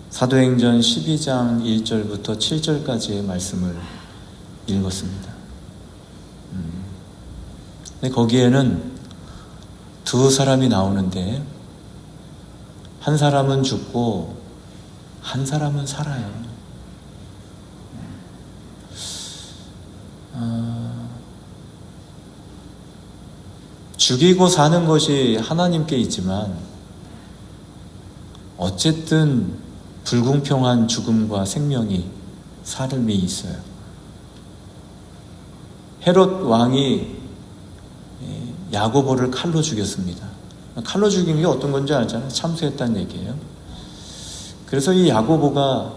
사도행전 12장 1절부터 7절까지의 말씀을 읽었습니다. 근데 거기에는 두 사람이 나오는데 한 사람은 죽고 한 사람은 살아요. 죽이고 사는 것이 하나님께 있지만 어쨌든 불공평한 죽음과 생명이 삶이 있어요. 헤롯 왕이 야고보를 칼로 죽였습니다. 칼로 죽인 게 어떤 건지 알잖아요. 참수했다는 얘기예요. 그래서 이 야고보가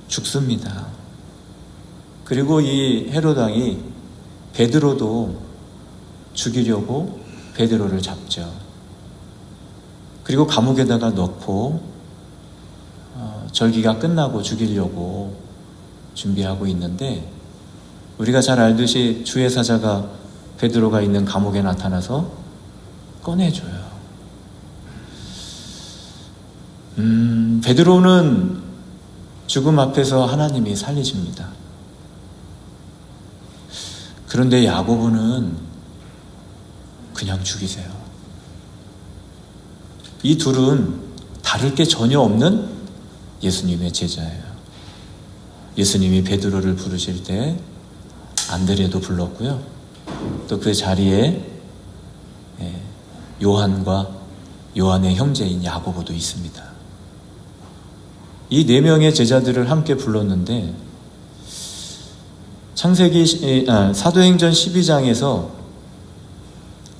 죽습니다. 그리고 이 헤롯 왕이 베드로도 죽이려고 베드로를 잡죠. 그리고 감옥에다가 넣고 절기가 끝나고 죽이려고 준비하고 있는데, 우리가 잘 알듯이 주의 사자가 베드로가 있는 감옥에 나타나서 꺼내줘요. 베드로는 죽음 앞에서 하나님이 살리십니다. 그런데 야고보는 그냥 죽이세요. 이 둘은 다를 게 전혀 없는 예수님의 제자예요. 예수님이 베드로를 부르실 때 안드레도 불렀고요. 또 그 자리에 요한과 요한의 형제인 야고보도 있습니다. 이 네 명의 제자들을 함께 불렀는데, 사도행전 12장에서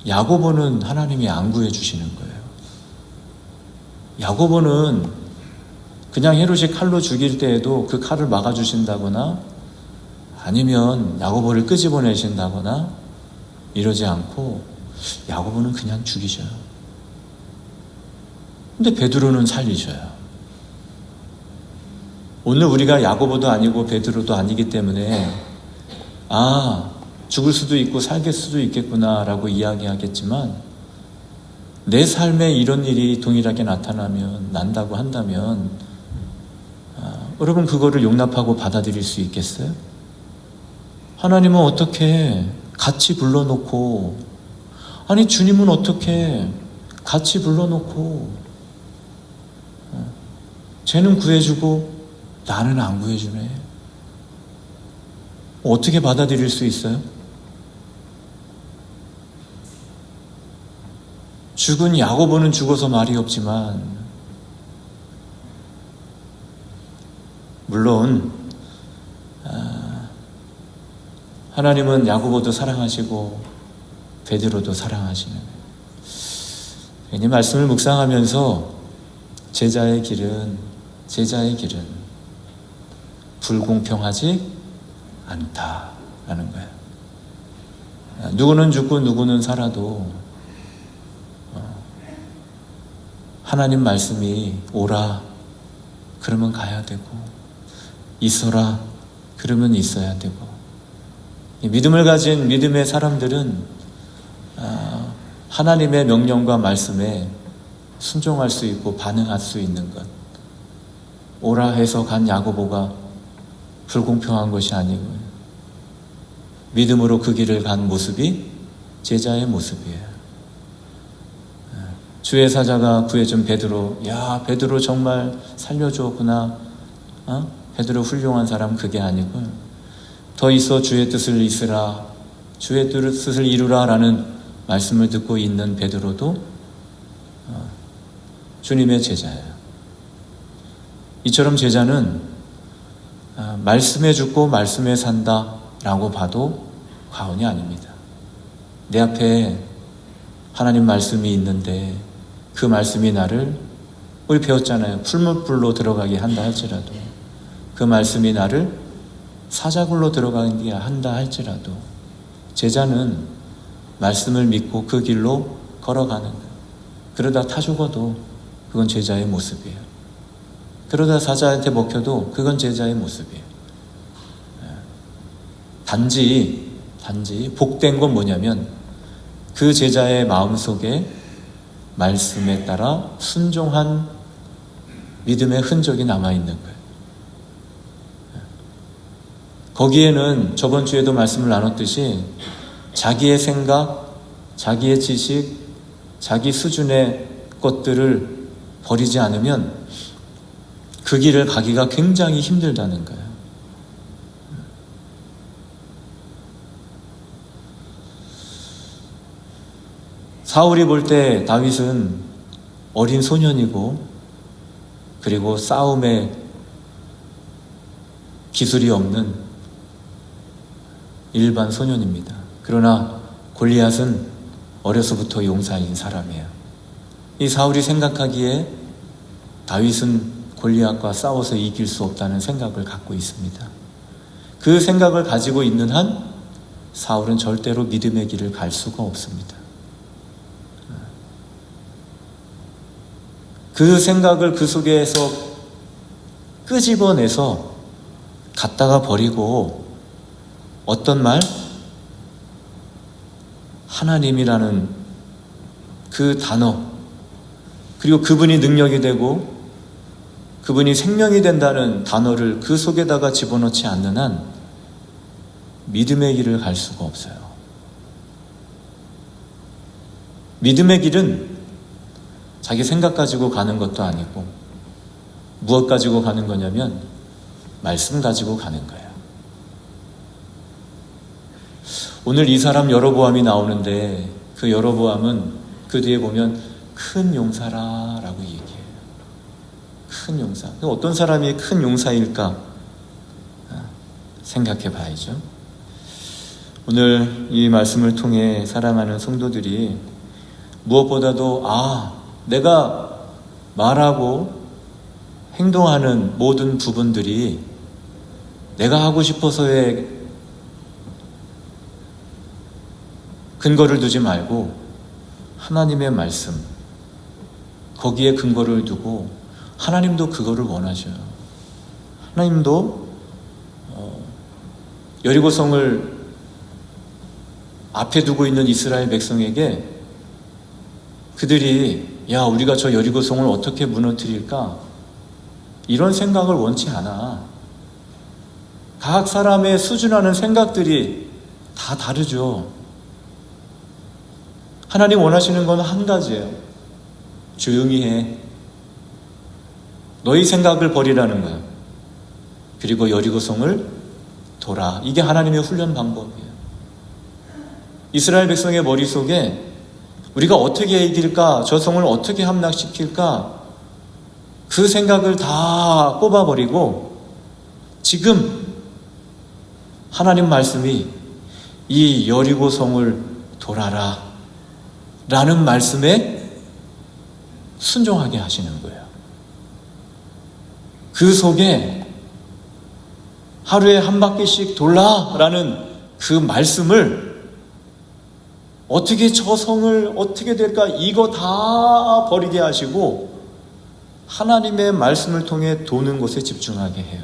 야고보는 하나님이 안 구해주시는 거예요. 야고보는 그냥 헤롯이 칼로 죽일 때에도 그 칼을 막아주신다거나 아니면 야고보를 끄집어내신다거나 이러지 않고 야고보는 그냥 죽이셔요. 근데 베드로는 살리셔요. 오늘 우리가 야고보도 아니고 베드로도 아니기 때문에 죽을 수도 있고 살 수도 있겠구나 라고 이야기하겠지만, 내 삶에 이런 일이 동일하게 난다고 한다면 여러분 그거를 용납하고 받아들일 수 있겠어요? 하나님은 어떻게 같이 불러놓고, 아니 주님은 어떻게 같이 불러놓고 쟤는 구해주고 나는 안 구해주네. 어떻게 받아들일 수 있어요? 죽은 야고보는 죽어서 말이 없지만, 물론 하나님은 야고보도 사랑하시고 베드로도 사랑하시는, 이 말씀을 묵상하면서 제자의 길은 불공평하지 않다라는 거예요. 누구는 죽고 누구는 살아도 하나님 말씀이 오라 그러면 가야 되고, 있어라 그러면 있어야 되고, 이 믿음을 가진 믿음의 사람들은 하나님의 명령과 말씀에 순종할 수 있고 반응할 수 있는 것. 오라 해서 간 야고보가 불공평한 것이 아니고 믿음으로 그 길을 간 모습이 제자의 모습이에요. 주의 사자가 구해준 베드로, 야 베드로 정말 살려줬구나, 베드로 훌륭한 사람, 그게 아니고 더 있어 주의 뜻을 이으라, 주의 뜻을 이루라 라는 말씀을 듣고 있는 베드로도 주님의 제자예요. 이처럼 제자는 말씀에 죽고 말씀에 산다 라고 봐도 과언이 아닙니다. 내 앞에 하나님 말씀이 있는데 그 말씀이 나를, 우리 배웠잖아요. 풀무불로 들어가게 한다 할지라도, 그 말씀이 나를 사자굴로 들어가게 한다 할지라도, 제자는 말씀을 믿고 그 길로 걸어가는 거예요. 그러다 타 죽어도 그건 제자의 모습이에요. 그러다 사자한테 먹혀도 그건 제자의 모습이에요. 단지 복된 건 뭐냐면, 그 제자의 마음속에 말씀에 따라 순종한 믿음의 흔적이 남아있는 거예요. 거기에는 저번 주에도 말씀을 나눴듯이 자기의 생각, 자기의 지식, 자기 수준의 것들을 버리지 않으면 그 길을 가기가 굉장히 힘들다는 거예요. 사울이 볼 때 다윗은 어린 소년이고 그리고 싸움에 기술이 없는 일반 소년입니다. 그러나 골리앗은 어려서부터 용사인 사람이에요. 이 사울이 생각하기에 다윗은 골리앗과 싸워서 이길 수 없다는 생각을 갖고 있습니다. 그 생각을 가지고 있는 한 사울은 절대로 믿음의 길을 갈 수가 없습니다. 그 생각을 그 속에서 끄집어내서 갖다가 버리고 어떤 말? 하나님이라는 그 단어, 그리고 그분이 능력이 되고 그분이 생명이 된다는 단어를 그 속에다가 집어넣지 않는 한 믿음의 길을 갈 수가 없어요. 믿음의 길은 자기 생각 가지고 가는 것도 아니고 무엇 가지고 가는 거냐면 말씀 가지고 가는 거예요. 오늘 이 사람 여로보암이 나오는데 그 여로보암은 그 뒤에 보면 큰 용사라라고 얘기해요. 큰 용사. 어떤 사람이 큰 용사일까 생각해 봐야죠. 오늘 이 말씀을 통해 사랑하는 성도들이 무엇보다도 내가 말하고 행동하는 모든 부분들이 내가 하고 싶어서의 근거를 두지 말고 하나님의 말씀, 거기에 근거를 두고 하나님도 그거를 원하셔요. 하나님도 여리고성을 앞에 두고 있는 이스라엘 백성에게 그들이 우리가 저 여리고성을 어떻게 무너뜨릴까? 이런 생각을 원치 않아. 각 사람의 수준하는 생각들이 다 다르죠. 하나님 원하시는 건 한 가지예요. 조용히 해. 너희 생각을 버리라는 거예요. 그리고 여리고성을 돌아. 이게 하나님의 훈련 방법이에요. 이스라엘 백성의 머릿속에 우리가 어떻게 이길까? 저 성을 어떻게 함락시킬까? 그 생각을 다 꼽아버리고 지금 하나님 말씀이 이 여리고성을 돌아라 라는 말씀에 순종하게 하시는 거예요. 그 속에 하루에 한 바퀴씩 돌라 라는 그 말씀을 어떻게 저 성을 어떻게 될까 이거 다 버리게 하시고 하나님의 말씀을 통해 도는 것에 집중하게 해요.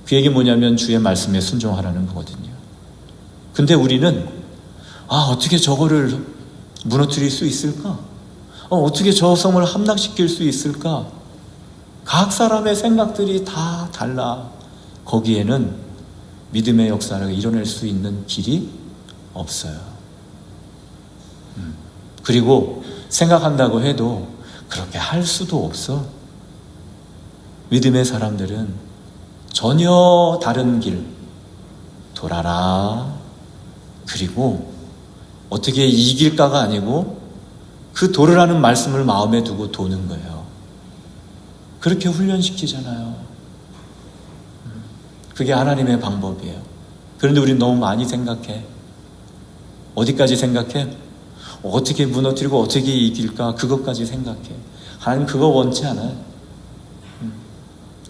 그 얘기 뭐냐면 주의 말씀에 순종하라는 거거든요. 근데 우리는 어떻게 저거를 무너뜨릴 수 있을까? 어떻게 저 성을 함락시킬 수 있을까? 각 사람의 생각들이 다 달라. 거기에는 믿음의 역사를 이뤄낼 수 있는 길이 없어요. 그리고 생각한다고 해도 그렇게 할 수도 없어. 믿음의 사람들은 전혀 다른 길 돌아라. 그리고 어떻게 이길까가 아니고 그 도르라는 말씀을 마음에 두고 도는 거예요. 그렇게 훈련시키잖아요. 그게 하나님의 방법이에요. 그런데 우리는 너무 많이 생각해. 어디까지 생각해? 어떻게 무너뜨리고 어떻게 이길까? 그것까지 생각해. 하나님 그거 원치 않아요.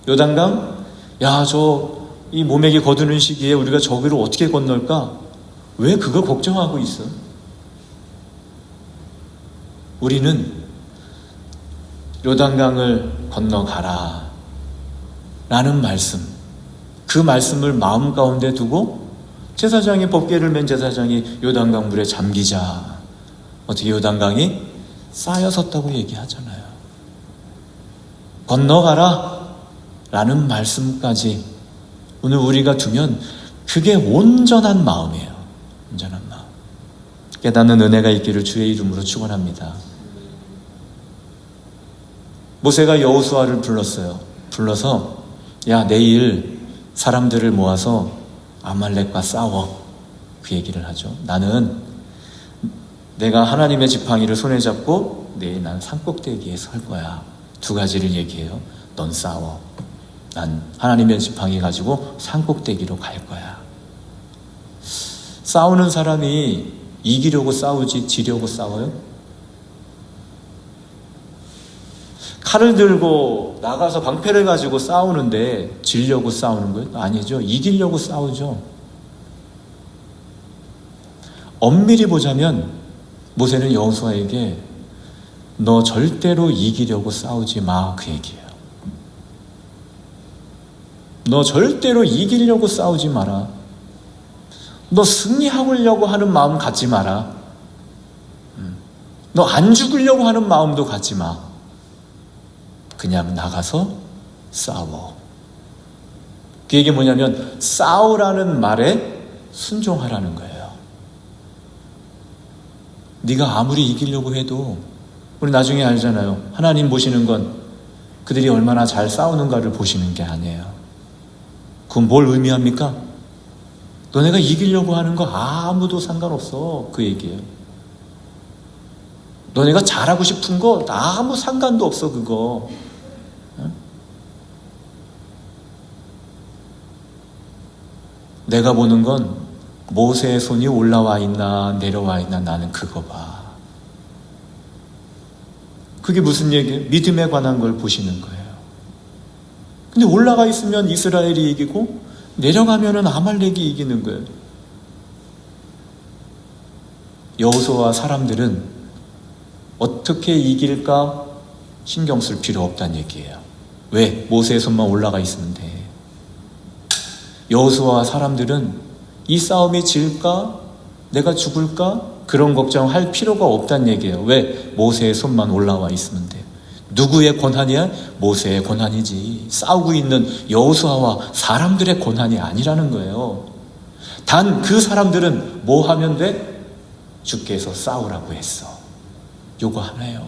요단강? 이 모내기 거두는 시기에 우리가 저기를 어떻게 건널까? 왜 그걸 걱정하고 있어? 우리는 요단강을 건너가라 라는 말씀, 그 말씀을 마음 가운데 두고 제사장이 법궤를 맨 제사장이 요단강 물에 잠기자. 어떻게 요단강이 쌓여섰다고 얘기하잖아요. 건너가라 라는 말씀까지 오늘 우리가 두면 그게 온전한 마음이에요. 온전한 마음. 깨닫는 은혜가 있기를 주의 이름으로 축원합니다. 모세가 여호수아를 불렀어요. 불러서 야, 내일 사람들을 모아서 아말렉과 싸워. 그 얘기를 하죠. 내가 하나님의 지팡이를 손에 잡고 내일 난 산꼭대기에 설 거야. 두 가지를 얘기해요. 넌 싸워. 난 하나님의 지팡이 가지고 산꼭대기로 갈 거야. 싸우는 사람이 이기려고 싸우지 지려고 싸워요? 칼을 들고 나가서 방패를 가지고 싸우는데 지려고 싸우는 거예요? 아니죠. 이기려고 싸우죠. 엄밀히 보자면 모세는 여호수아에게 너 절대로 이기려고 싸우지 마, 그 얘기예요. 너 절대로 이기려고 싸우지 마라. 너 승리하려고 하는 마음 갖지 마라. 너 안 죽으려고 하는 마음도 갖지 마. 그냥 나가서 싸워. 그 얘기 뭐냐면 싸우라는 말에 순종하라는 거예요. 네가 아무리 이기려고 해도 우리 나중에 알잖아요. 하나님 보시는 건 그들이 얼마나 잘 싸우는가를 보시는 게 아니에요. 그건 뭘 의미합니까? 너네가 이기려고 하는 거 아무도 상관없어. 그 얘기예요. 너네가 잘하고 싶은 거 아무 상관도 없어, 그거. 내가 보는 건 모세의 손이 올라와 있나 내려와 있나 나는 그거 봐. 그게 무슨 얘기예요? 믿음에 관한 걸 보시는 거예요. 근데 올라가 있으면 이스라엘이 이기고 내려가면은 아말렉이 이기는 거예요. 여호수아와 사람들은 어떻게 이길까 신경 쓸 필요 없다는 얘기예요. 왜? 모세의 손만 올라가 있으면 돼. 여호수아와 사람들은 이 싸움이 질까? 내가 죽을까? 그런 걱정할 필요가 없다는 얘기예요. 왜? 모세의 손만 올라와 있으면 돼. 누구의 권한이야? 모세의 권한이지. 싸우고 있는 여호수아와 사람들의 권한이 아니라는 거예요. 단 그 사람들은 뭐 하면 돼? 주께서 싸우라고 했어. 요거 하나예요.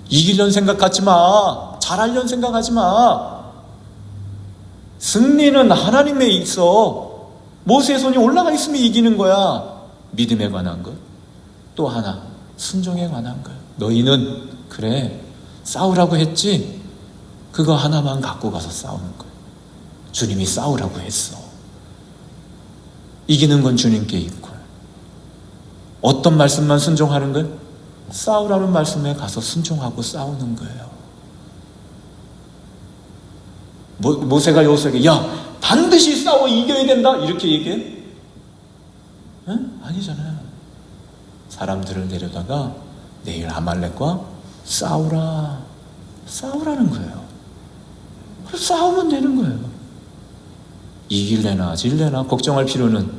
이기려는 생각 갖지 마. 잘하려는 생각하지 마. 승리는 하나님에 있어. 모세의 손이 올라가 있으면 이기는 거야. 믿음에 관한 것. 또 하나, 순종에 관한 것. 너희는 그래 싸우라고 했지? 그거 하나만 갖고 가서 싸우는 거야. 주님이 싸우라고 했어. 이기는 건 주님께 있고. 어떤 말씀만 순종하는 거야? 싸우라는 말씀에 가서 순종하고 싸우는 거예요. 모세가 여호수아에게 야 반드시 싸워 이겨야 된다 이렇게 얘기해? 응? 아니잖아요. 사람들을 내려다가 내일 아말렉과 싸우라는 거예요. 그래서 싸우면 되는 거예요. 이길래나 질래나 걱정할 필요는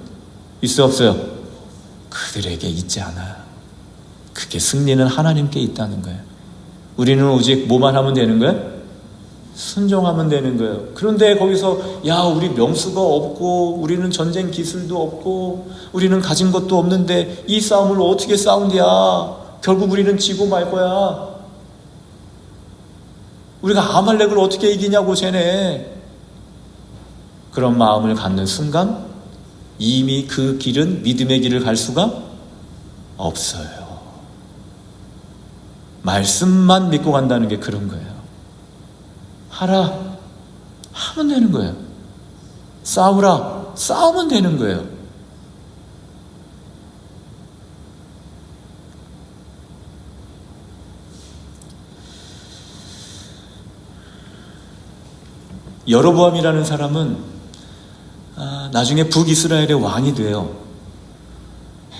있어 없어요? 그들에게 있지 않아요. 그게 승리는 하나님께 있다는 거예요. 우리는 오직 뭐만 하면 되는 거예요? 순종하면 되는 거예요. 그런데 거기서 야 우리 명수가 없고 우리는 전쟁 기술도 없고 우리는 가진 것도 없는데 이 싸움을 어떻게 싸운디야? 결국 우리는 지고 말 거야. 우리가 아말렉을 어떻게 이기냐고 쟤네. 그런 마음을 갖는 순간 이미 그 길은 믿음의 길을 갈 수가 없어요. 말씀만 믿고 간다는 게 그런 거예요. 하라 하면 되는 거예요. 싸우라 싸우면 되는 거예요. 여로보암이라는 사람은 나중에 북이스라엘의 왕이 돼요.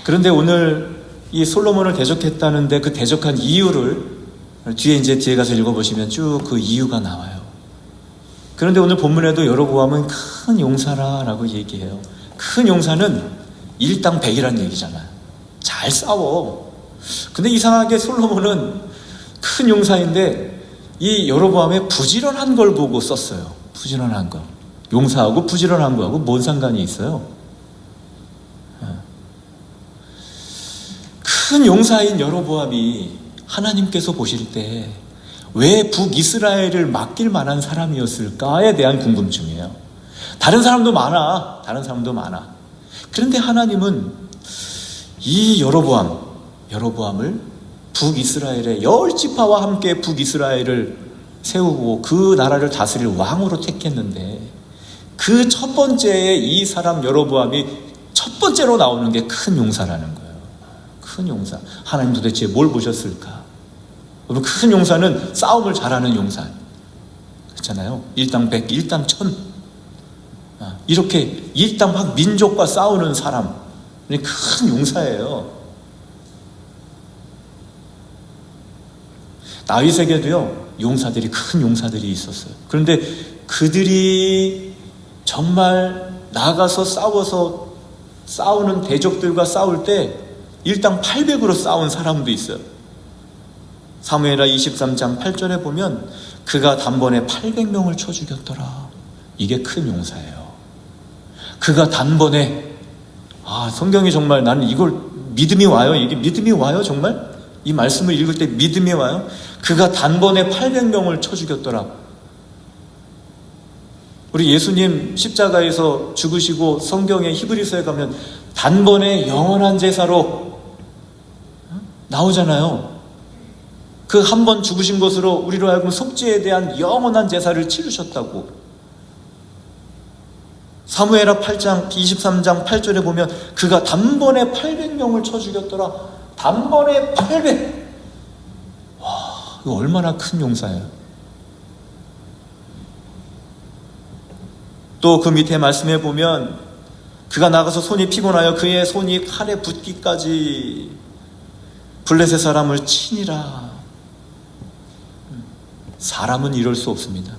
그런데 오늘 이 솔로몬을 대적했다는데 그 대적한 이유를 뒤에 가서 읽어보시면 쭉 그 이유가 나와요. 그런데 오늘 본문에도 여로보암은 큰 용사라고 얘기해요. 큰 용사는 일당백이라는 얘기잖아요. 잘 싸워. 근데 이상하게 솔로몬은 큰 용사인데 이 여로보암의 부지런한 걸 보고 썼어요. 부지런한 거. 용사하고 부지런한 거하고 뭔 상관이 있어요? 큰 용사인 여로보암이 하나님께서 보실 때 왜 북이스라엘을 맡길 만한 사람이었을까에 대한 궁금증이에요. 다른 사람도 많아. 그런데 하나님은 이 여로보암을 북이스라엘의 10지파와 함께 북이스라엘을 세우고 그 나라를 다스릴 왕으로 택했는데 그 첫 번째에 이 사람 여로보암이 첫 번째로 나오는 게 큰 용사라는 거예요. 큰 용사. 하나님 도대체 뭘 보셨을까? 여러분, 큰 용사는 싸움을 잘하는 용사. 그렇잖아요. 일당백, 일당천. 이렇게 일당박 민족과 싸우는 사람. 큰 용사예요. 다윗에게도요, 큰 용사들이 있었어요. 그런데 그들이 정말 나가서 싸우는 대적들과 싸울 때 일당 800으로 싸운 사람도 있어요. 사무엘하 23장 8절에 보면 그가 단번에 800명을 쳐 죽였더라. 이게 큰 용사예요. 그가 단번에, 성경이 정말 나는 이걸 믿음이 와요. 이게 믿음이 와요, 정말? 이 말씀을 읽을 때 믿음이 와요. 그가 단번에 800명을 쳐 죽였더라. 우리 예수님 십자가에서 죽으시고 성경의 히브리서에 가면 단번에 영원한 제사로 나오잖아요. 그 한 번 죽으신 것으로 우리로 하여금 속죄에 대한 영원한 제사를 치르셨다고. 사무엘하 8장 23장 8절에 보면 그가 단번에 800명을 쳐 죽였더라. 단번에 800. 와, 이거 얼마나 큰 용사예요. 또 그 밑에 말씀해 보면 그가 나가서 손이 피곤하여 그의 손이 칼에 붙기까지 블레셋 사람을 치니라. 사람은 이럴 수 없습니다.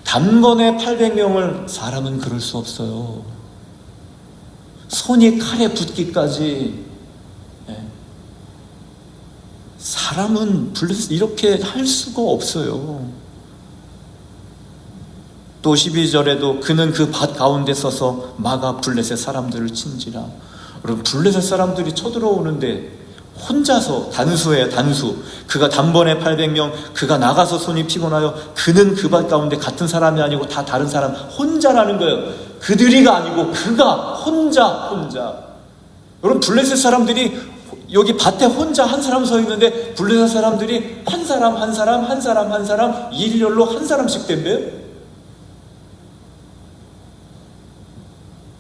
단번에 800명을 사람은 그럴 수 없어요. 손이 칼에 붙기까지. 사람은 블레셋 이렇게 할 수가 없어요. 또 12절에도 그는 그 밭 가운데 서서 막아 블레셋 사람들을 친지라. 여러분, 블레셋 사람들이 쳐들어오는데 혼자서, 단수예요, 단수. 그가 단번에 800명, 그가 나가서 손이 피곤하여 그는 그 밭 가운데 같은 사람이 아니고 다 다른 사람, 혼자라는 거예요. 그들이가 아니고 그가 혼자. 여러분, 블레셋 사람들이 여기 밭에 혼자 한 사람 서 있는데 블레셋 사람들이 한 사람 일렬로 한 사람씩 된대요.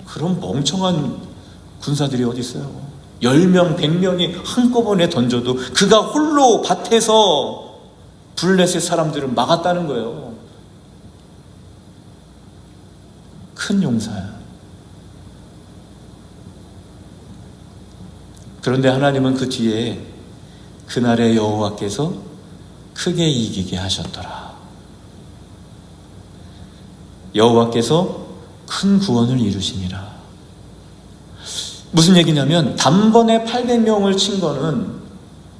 그런 멍청한 군사들이 어디 있어요? 10명, 100명이 한꺼번에 던져도 그가 홀로 밭에서 블레셋 사람들을 막았다는 거예요. 큰 용사야. 그런데 하나님은 그 뒤에 그날의 여호와께서 크게 이기게 하셨더라. 여호와께서 큰 구원을 이루시니라. 무슨 얘기냐면 단번에 800명을 친 거는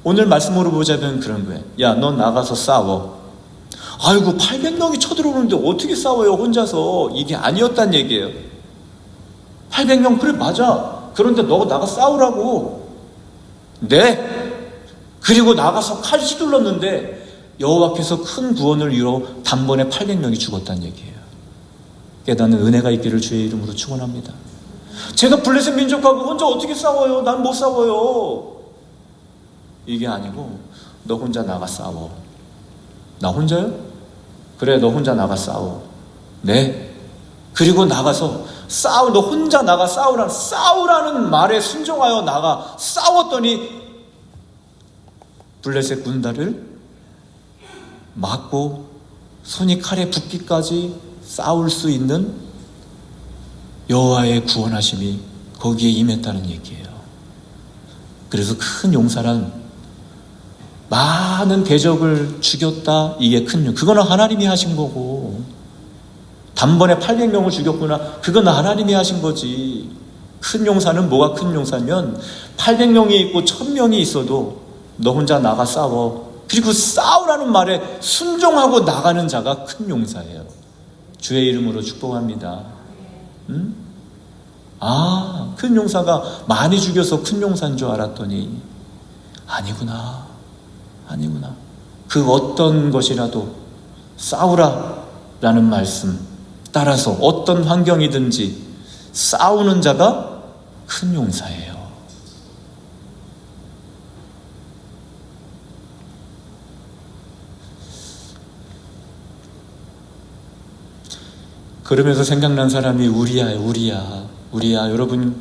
오늘 말씀으로 보자면 그런 거예요. 야, 너 나가서 싸워. 아이고, 800명이 쳐들어오는데 어떻게 싸워요, 혼자서. 이게 아니었단 얘기예요. 800명, 그래, 맞아. 그런데 너가 나가 싸우라고. 네. 그리고 나가서 칼 휘둘렀는데 여호와께서 큰 구원을 이루어 단번에 800명이 죽었다는 얘기예요. 깨닫는 은혜가 있기를 주의 이름으로 축원합니다. 제가 블레셋 민족하고 혼자 어떻게 싸워요? 난 못 싸워요. 이게 아니고 너 혼자 나가 싸워. 나 혼자요? 그래, 너 혼자 나가 싸워. 네. 그리고 나가서 너 혼자 나가 싸우라는 말에 순종하여 나가 싸웠더니 블레셋 군단을 막고 손이 칼에 붙기까지 싸울 수 있는 여호와의 구원하심이 거기에 임했다는 얘기예요. 그래서 큰 용사란 많은 대적을 죽였다. 이게 큰 용. 그거는 하나님이 하신 거고, 단번에 800명을 죽였구나. 그건 하나님이 하신 거지. 큰 용사는 뭐가 큰 용사면 800명이 있고 1000명이 있어도 너 혼자 나가 싸워. 그리고 싸우라는 말에 순종하고 나가는 자가 큰 용사예요. 주의 이름으로 축복합니다. 응? 아, 큰 용사가 많이 죽여서 큰 용사인 줄 알았더니 아니구나. 아니구나. 그 어떤 것이라도 싸우라라는 말씀 따라서 어떤 환경이든지 싸우는 자가 큰 용사예요. 그러면서 생각난 사람이 우리야예요. 우리야. 여러분,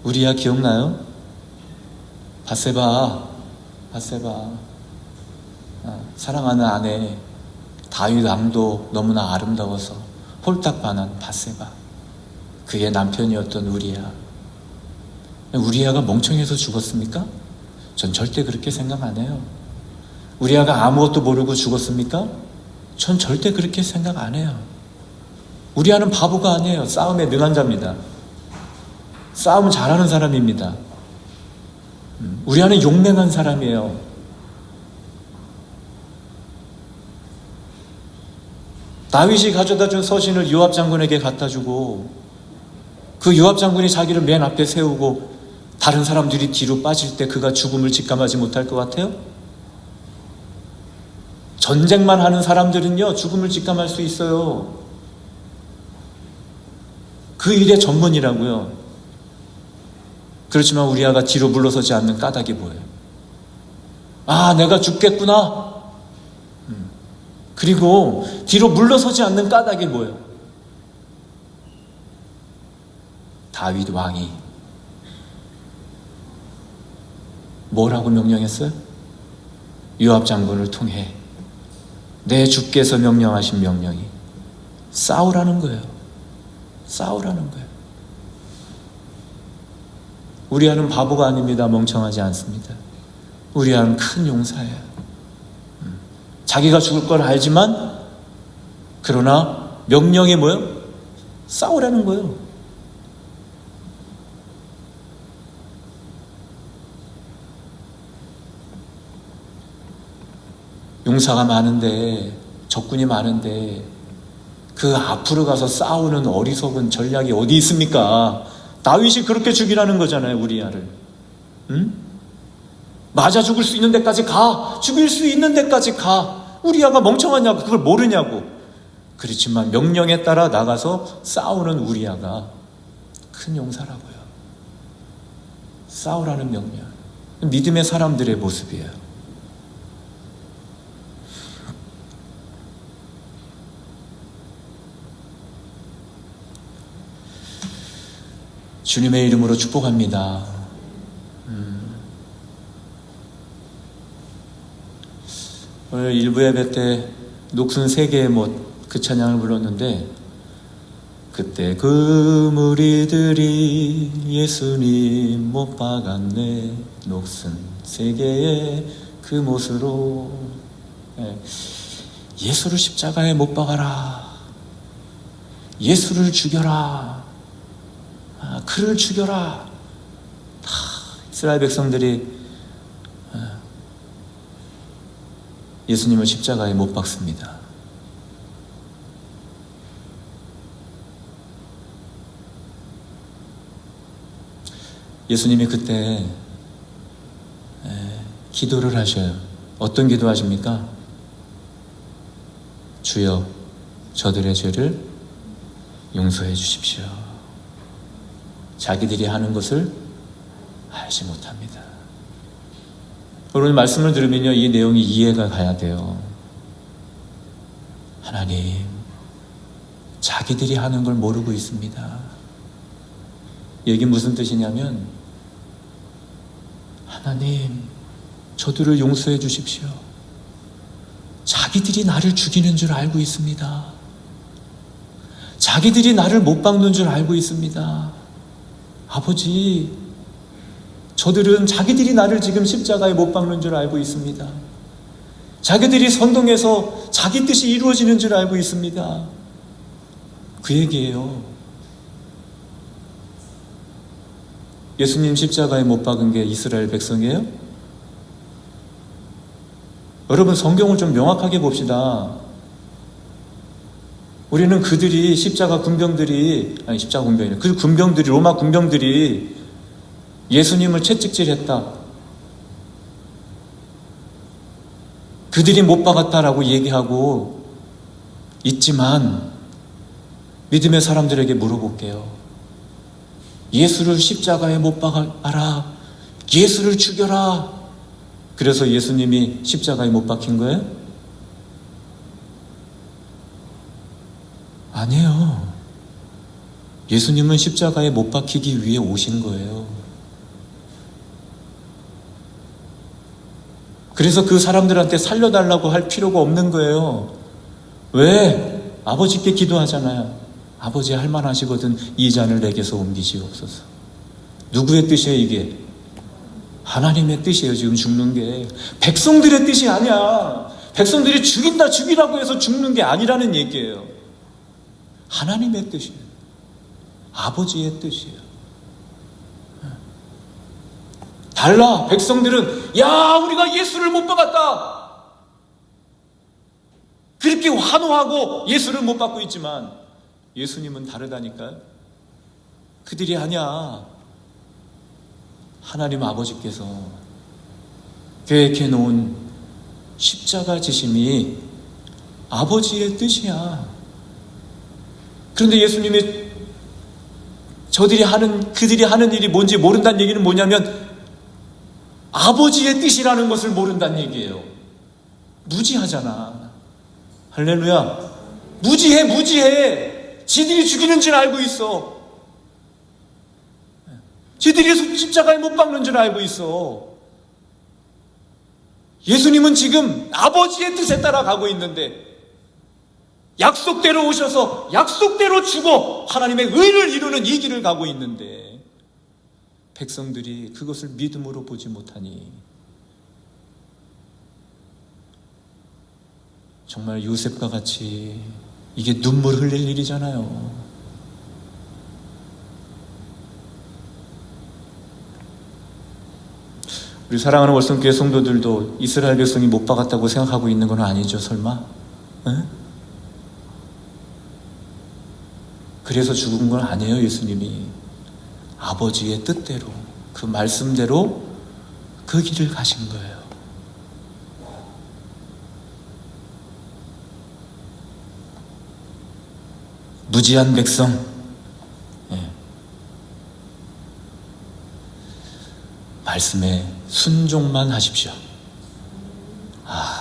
우리야 기억나요? 바세바. 사랑하는 아내 다윗 왕도 너무나 아름다워서 홀딱 반한 바세바. 그의 남편이었던 우리야. 우리야가 멍청해서 죽었습니까? 전 절대 그렇게 생각 안 해요. 우리야가 아무것도 모르고 죽었습니까? 전 절대 그렇게 생각 안 해요. 우리야는 바보가 아니에요. 싸움에 능한 자입니다. 싸움 잘하는 사람입니다. 우리야는 용맹한 사람이에요. 다윗이 가져다 준 서신을 요압 장군에게 갖다 주고 그 요압 장군이 자기를 맨 앞에 세우고 다른 사람들이 뒤로 빠질 때 그가 죽음을 직감하지 못할 것 같아요? 전쟁만 하는 사람들은요, 죽음을 직감할 수 있어요. 그 일의 전문이라고요. 그렇지만 우리아가 뒤로 물러서지 않는 까닭이 뭐예요? 아, 내가 죽겠구나. 그리고 뒤로 물러서지 않는 까닭이 뭐예요? 다윗 왕이 뭐라고 명령했어요? 요압 장군을 통해 내 주께서 명령하신 명령이 싸우라는 거예요. 싸우라는 거예요. 우리아는 바보가 아닙니다. 멍청하지 않습니다. 우리아는 큰 용사예요. 자기가 죽을 걸 알지만 그러나 명령이 뭐예요? 싸우라는 거예요. 용사가 많은데, 적군이 많은데 그 앞으로 가서 싸우는 어리석은 전략이 어디 있습니까? 다윗이 그렇게 죽이라는 거잖아요. 우리아를. 응? 맞아 죽을 수 있는 데까지 가. 죽일 수 있는 데까지 가. 우리아가 멍청하냐고, 그걸 모르냐고. 그렇지만 명령에 따라 나가서 싸우는 우리아가 큰 용사라고요. 싸우라는 명령. 믿음의 사람들의 모습이에요. 주님의 이름으로 축복합니다. 오늘 일부 예배 때 녹슨 3개의 못 그 찬양을 불렀는데 그때 그 무리들이 예수님 못 박았네 녹슨 3개의 그 못으로 예수를 십자가에 못 박아라. 예수를 죽여라. 그를 죽여라. 이스라엘 백성들이 예수님을 십자가에 못 박습니다. 예수님이 그때 기도를 하셔요. 어떤 기도 하십니까? 주여 저들의 죄를 용서해 주십시오. 자기들이 하는 것을 알지 못합니다. 오늘 말씀을 들으면요, 이 내용이 이해가 가야 돼요. 하나님, 자기들이 하는 걸 모르고 있습니다. 이게 무슨 뜻이냐면 하나님, 저들을 용서해 주십시오. 자기들이 나를 죽이는 줄 알고 있습니다. 자기들이 나를 못 박는 줄 알고 있습니다. 아버지, 저들은 자기들이 나를 지금 십자가에 못 박는 줄 알고 있습니다. 자기들이 선동해서 자기 뜻이 이루어지는 줄 알고 있습니다. 그 얘기예요. 예수님 십자가에 못 박은 게 이스라엘 백성이에요? 여러분, 성경을 좀 명확하게 봅시다. 우리는 그들이 십자가 군병들이 그 군병들이, 로마 군병들이 예수님을 채찍질했다, 그들이 못 박았다라고 얘기하고 있지만, 믿음의 사람들에게 물어볼게요. 예수를 십자가에 못 박아라, 예수를 죽여라, 그래서 예수님이 십자가에 못 박힌 거예요? 아니에요. 예수님은 십자가에 못 박히기 위해 오신 거예요. 그래서 그 사람들한테 살려달라고 할 필요가 없는 거예요. 왜? 아버지께 기도하잖아요. 아버지, 할 만하시거든 이 잔을 내게서 옮기시옵소서. 누구의 뜻이에요 이게? 하나님의 뜻이에요. 지금 죽는 게 백성들의 뜻이 아니야. 백성들이 죽이라고 해서 죽는 게 아니라는 얘기예요. 하나님의 뜻이에요. 아버지의 뜻이에요. 달라. 백성들은 야, 우리가 예수를 못 박았다, 그렇게 환호하고 예수를 못 받고 있지만, 예수님은 다르다니까요. 그들이 아니야. 하나님 아버지께서 계획해 놓은 십자가 지심이 아버지의 뜻이야. 그런데 예수님이 그들이 하는 일이 뭔지 모른다는 얘기는 뭐냐면, 아버지의 뜻이라는 것을 모른다는 얘기예요. 무지하잖아. 할렐루야. 무지해. 지들이 죽이는 줄 알고 있어. 지들이 십자가에 못 박는 줄 알고 있어. 예수님은 지금 아버지의 뜻에 따라 가고 있는데, 약속대로 오셔서 약속대로 죽어 하나님의 의를 이루는 이 길을 가고 있는데, 백성들이 그것을 믿음으로 보지 못하니, 정말 요셉과 같이 이게 눈물 흘릴 일이잖아요. 우리 사랑하는 월성교회 성도들도 이스라엘 백성이 못 박았다고 생각하고 있는 건 아니죠, 설마? 에? 그래서 죽은 건 아니에요. 예수님이 아버지의 뜻대로, 그 말씀대로 그 길을 가신 거예요. 무지한 백성, 말씀에 순종만 하십시오.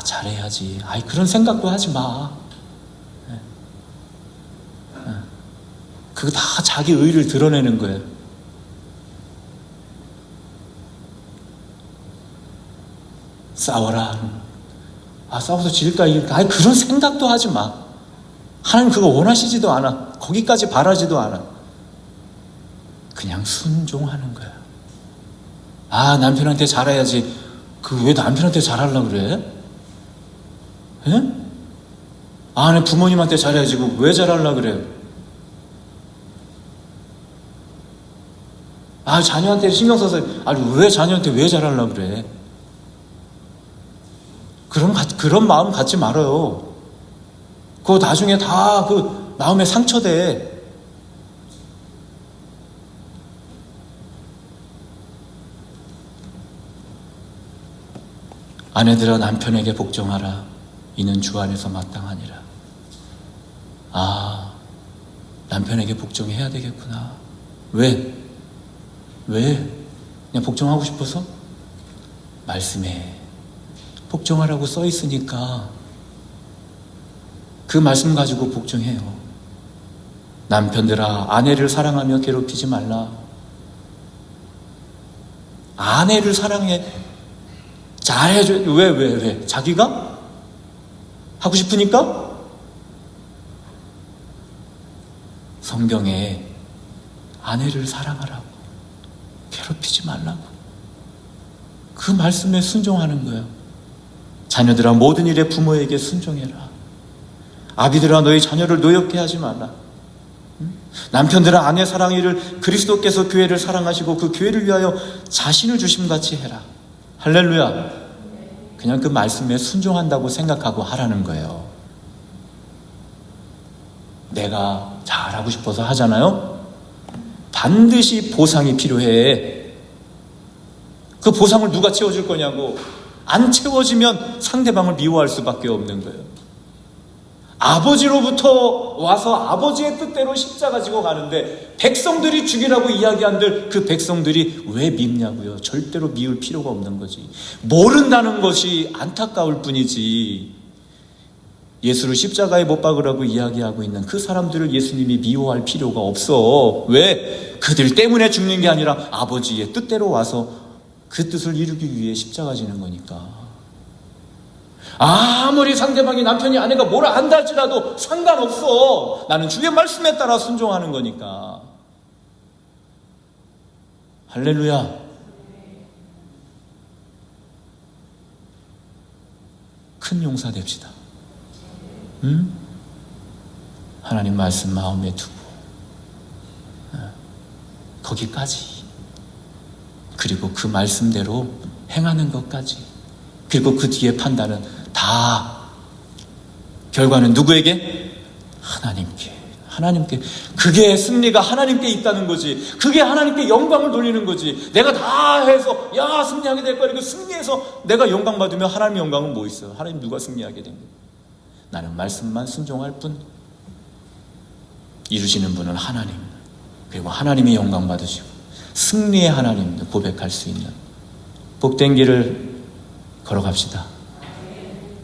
잘해야지. 그런 생각도 하지 마. 그거 다 자기 의를 드러내는 거예요. 싸워라. 싸워서 질까 이길까. 그런 생각도 하지 마. 하나님 그거 원하시지도 않아. 거기까지 바라지도 않아. 그냥 순종하는 거야. 남편한테 잘해야지. 왜 남편한테 잘하려고 그래? 예? 내 부모님한테 잘해야지. 왜 잘하려고 그래? 자녀한테 신경 써서. 왜 자녀한테 왜 잘하려고 그래? 그런 마음 갖지 말아요. 그거 나중에 다 그 마음에 상처돼. 아내들아 남편에게 복종하라. 이는 주 안에서 마땅하니라. 남편에게 복종해야 되겠구나. 왜? 그냥 복종하고 싶어서? 말씀에 복종하라고 써 있으니까 그 말씀 가지고 복종해요. 남편들아 아내를 사랑하며 괴롭히지 말라. 아내를 사랑해. 잘해줘. 왜? 자기가? 하고 싶으니까? 성경에 아내를 사랑하라고, 괴롭히지 말라고, 그 말씀에 순종하는 거예요. 자녀들아 모든 일에 부모에게 순종해라. 아비들아 너희 자녀를 노엽게 하지 말라. 남편들아 아내 사랑이를 그리스도께서 교회를 사랑하시고 그 교회를 위하여 자신을 주심같이 해라. 할렐루야. 그냥 그 말씀에 순종한다고 생각하고 하라는 거예요. 내가 잘하고 싶어서 하잖아요? 반드시 보상이 필요해. 그 보상을 누가 채워줄 거냐고. 안 채워지면 상대방을 미워할 수밖에 없는 거예요. 아버지로부터 와서 아버지의 뜻대로 십자가 지고 가는데 백성들이 죽이라고 이야기한들 그 백성들이 왜 밉냐고요. 절대로 미울 필요가 없는 거지. 모른다는 것이 안타까울 뿐이지. 예수를 십자가에 못 박으라고 이야기하고 있는 그 사람들을 예수님이 미워할 필요가 없어. 왜? 그들 때문에 죽는 게 아니라 아버지의 뜻대로 와서 그 뜻을 이루기 위해 십자가 지는 거니까. 아무리 상대방이 남편이 아내가 뭐라 한다 할지라도 상관없어. 나는 주의 말씀에 따라 순종하는 거니까. 할렐루야. 큰 용사 됩시다. 응? 하나님 말씀 마음에 두고 거기까지, 그리고 그 말씀대로 행하는 것까지, 그리고 그 뒤에 판단은 다 결과는 누구에게? 하나님께. 그게 승리가 하나님께 있다는 거지. 그게 하나님께 영광을 돌리는 거지. 내가 다 해서 야 승리하게 될 거야. 이거 승리해서 내가 영광 받으면 하나님 영광은 뭐 있어요? 하나님 누가 승리하게 된 거야? 나는 말씀만 순종할 뿐. 이루시는 분은 하나님, 그리고 하나님이 영광 받으시고 승리의 하나님을 고백할 수 있는 복된 길을 걸어갑시다.